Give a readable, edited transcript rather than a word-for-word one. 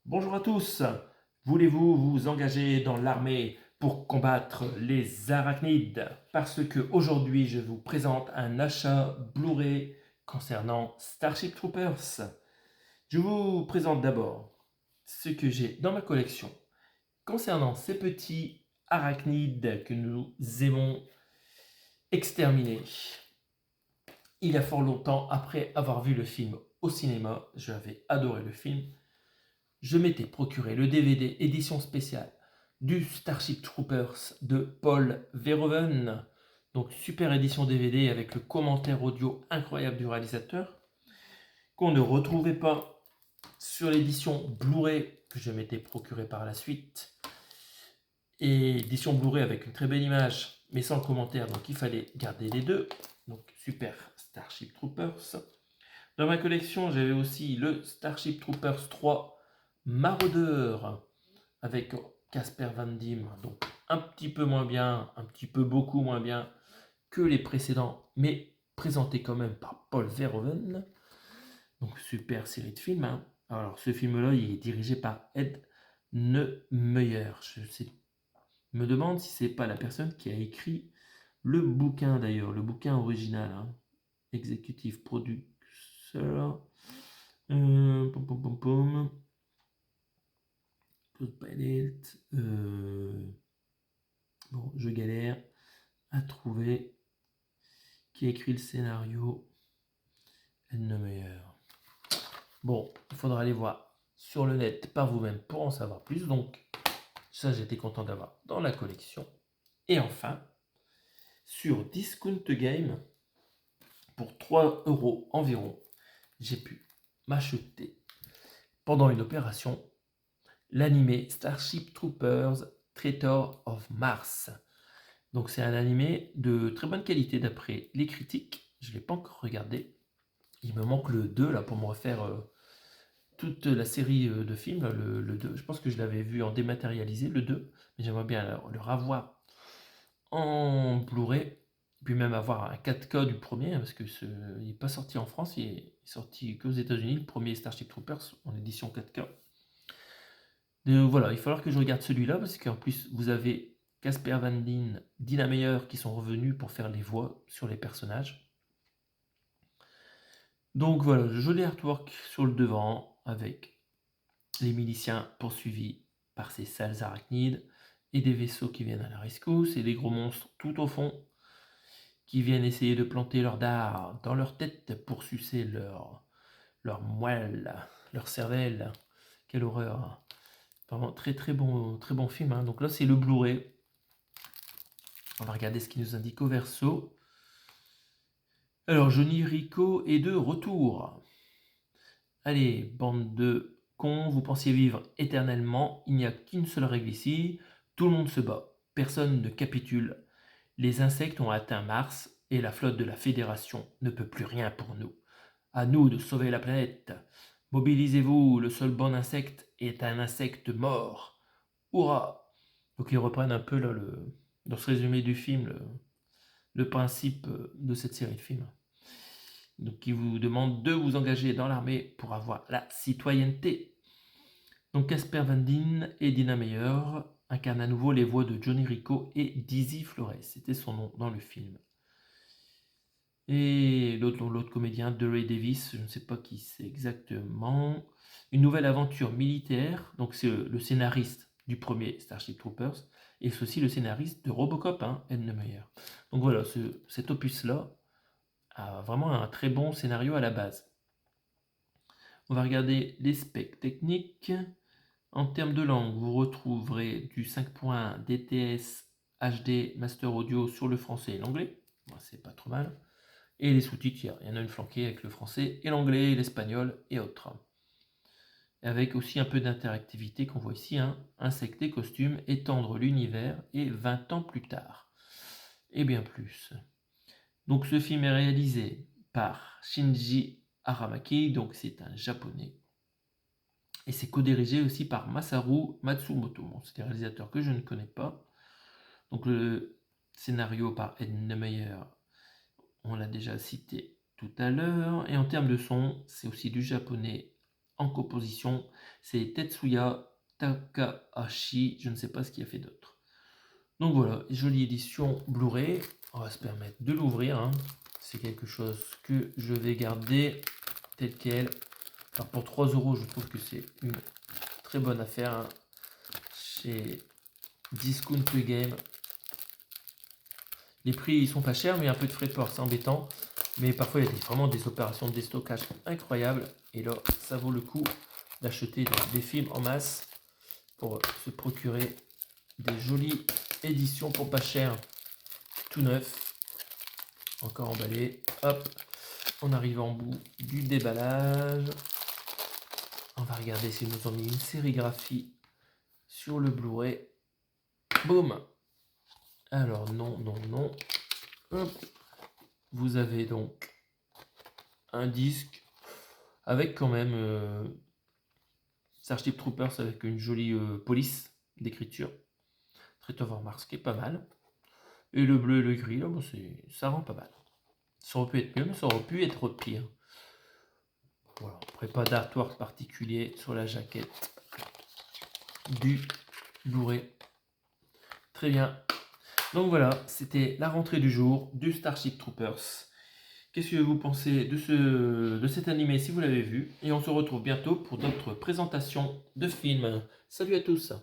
Bonjour à tous. Voulez-vous vous engager dans l'armée pour combattre les arachnides? Parce que aujourd'hui, je vous présente un achat Blu-ray concernant Starship Troopers. Je vous présente d'abord ce que j'ai dans ma collection concernant ces petits arachnides que nous aimons exterminer. Il y a fort longtemps, après avoir vu le film au cinéma, j'avais adoré le film. Je m'étais procuré le DVD édition spéciale du Starship Troopers de Paul Verhoeven. Donc super édition DVD avec le commentaire audio incroyable du réalisateur, qu'on ne retrouvait pas sur l'édition Blu-ray que je m'étais procuré par la suite. Et édition Blu-ray avec une très belle image, mais sans commentaire, donc il fallait garder les deux. Donc super Starship Troopers. Dans ma collection, j'avais aussi le Starship Troopers 3 Maraudeur avec Casper Van Diem, donc un petit peu moins bien, un petit peu beaucoup moins bien que les précédents, mais présenté quand même par Paul Verhoeven. Donc super série de films, hein. Alors ce film-là, il est dirigé par Ed Neumeyer. Me demande si c'est pas la personne qui a écrit le bouquin d'ailleurs, le bouquin original, hein. Executive Producer. Pom, pom, pom, pom. Bon, je galère à trouver qui a écrit le scénario. Edna Meyer. Bon, il faudra aller voir sur le net par vous-même pour en savoir plus. Donc, ça, j'étais content d'avoir dans la collection. Et enfin, sur Discount Game, pour 3 euros environ, j'ai pu m'acheter pendant une opération l'animé Starship Troopers Traitor of Mars. Donc c'est un animé de très bonne qualité d'après les critiques. Je ne l'ai pas encore regardé. Il me manque le 2 là pour me refaire toute la série de films. Le 2. Je pense que je l'avais vu en dématérialisé, le 2. Mais j'aimerais bien le revoir en Blu-ray. Puis même avoir un 4K du premier, hein, parce que il n'est pas sorti en France, il est sorti qu'aux États-Unis, le premier Starship Troopers en édition 4K. Voilà, il va falloir que je regarde celui-là, parce qu'en plus, vous avez Casper Van Dien, Dina Meyer qui sont revenus pour faire les voix sur les personnages. Donc voilà, joli artwork sur le devant avec les miliciens poursuivis par ces sales arachnides et des vaisseaux qui viennent à la rescousse et des gros monstres tout au fond qui viennent essayer de planter leur dard dans leur tête pour sucer leur moelle, leur cervelle. Quelle horreur! Vraiment très bon film, hein. Donc là c'est le Blu-ray. On va regarder ce qui nous indique au verso. Alors Johnny Rico est de retour. Allez, bande de cons, vous pensiez vivre éternellement, il n'y a qu'une seule règle ici, tout le monde se bat, personne ne capitule. Les insectes ont atteint Mars et la flotte de la Fédération ne peut plus rien pour nous. À nous de sauver la planète. Mobilisez-vous, le seul bon insecte est un insecte mort. Hurrah! Donc ils reprennent un peu là, dans ce résumé du film le principe de cette série de films. Donc qui vous demande de vous engager dans l'armée pour avoir la citoyenneté. Donc Casper Van Dien et Dina Meyer incarnent à nouveau les voix de Johnny Rico et Dizzy Flores. C'était son nom dans le film. Et l'autre comédien, DeRay Davis, je ne sais pas qui c'est exactement. Une nouvelle aventure militaire. Donc c'est le scénariste du premier Starship Troopers. Et c'est aussi le scénariste de Robocop, hein, Ed Meyer. Donc voilà, cet opus-là a vraiment un très bon scénario à la base. On va regarder les specs techniques. En termes de langue, vous retrouverez du 5.1 DTS HD Master Audio sur le français et l'anglais. Bon, c'est pas trop mal. Et les sous-titres, il y en a une flanquée avec le français et l'anglais, l'espagnol et autres. Avec aussi un peu d'interactivité qu'on voit ici, hein. Insecter, costume, étendre l'univers et 20 ans plus tard. Et bien plus. Donc ce film est réalisé par Shinji Aramaki, donc c'est un japonais. Et c'est co-dirigé aussi par Masaru Matsumoto. Bon, c'est des réalisateurs que je ne connais pas. Donc le scénario par Ed Neumeyer, on l'a déjà cité tout à l'heure. Et en termes de son, c'est aussi du japonais en composition, c'est Tetsuya Takahashi. Je ne sais pas ce qu'il a fait d'autre. Donc voilà, jolie édition Blu-ray. On va se permettre de l'ouvrir, hein. C'est quelque chose que je vais garder tel quel. Alors pour 3 €, je trouve que c'est une très bonne affaire, hein, chez Discount Game. Les prix ils sont pas chers, mais un peu de frais de port, c'est embêtant. Mais parfois il y a vraiment des opérations de déstockage incroyables. Et là, ça vaut le coup d'acheter des films en masse pour se procurer des jolies éditions pour pas cher, tout neuf, encore emballé. Hop, on arrive en bout du déballage. On va regarder s'ils nous ont mis une sérigraphie sur le Blu-ray. Boum. Alors non, non, non. Hop. Vous avez donc un disque avec quand même Starship Troopers avec une jolie police d'écriture. Très marqué, pas mal. Et le bleu et le gris, là, bon, ça rend pas mal. Ça aurait pu être mieux, mais ça aurait pu être pire. Voilà, après pas d'artwork particulier sur la jaquette du Blu-ray. Très bien. Donc voilà, c'était la rentrée du jour du Starship Troopers. Qu'est-ce que vous pensez de cet animé si vous l'avez vu? Et on se retrouve bientôt pour d'autres présentations de films. Salut à tous!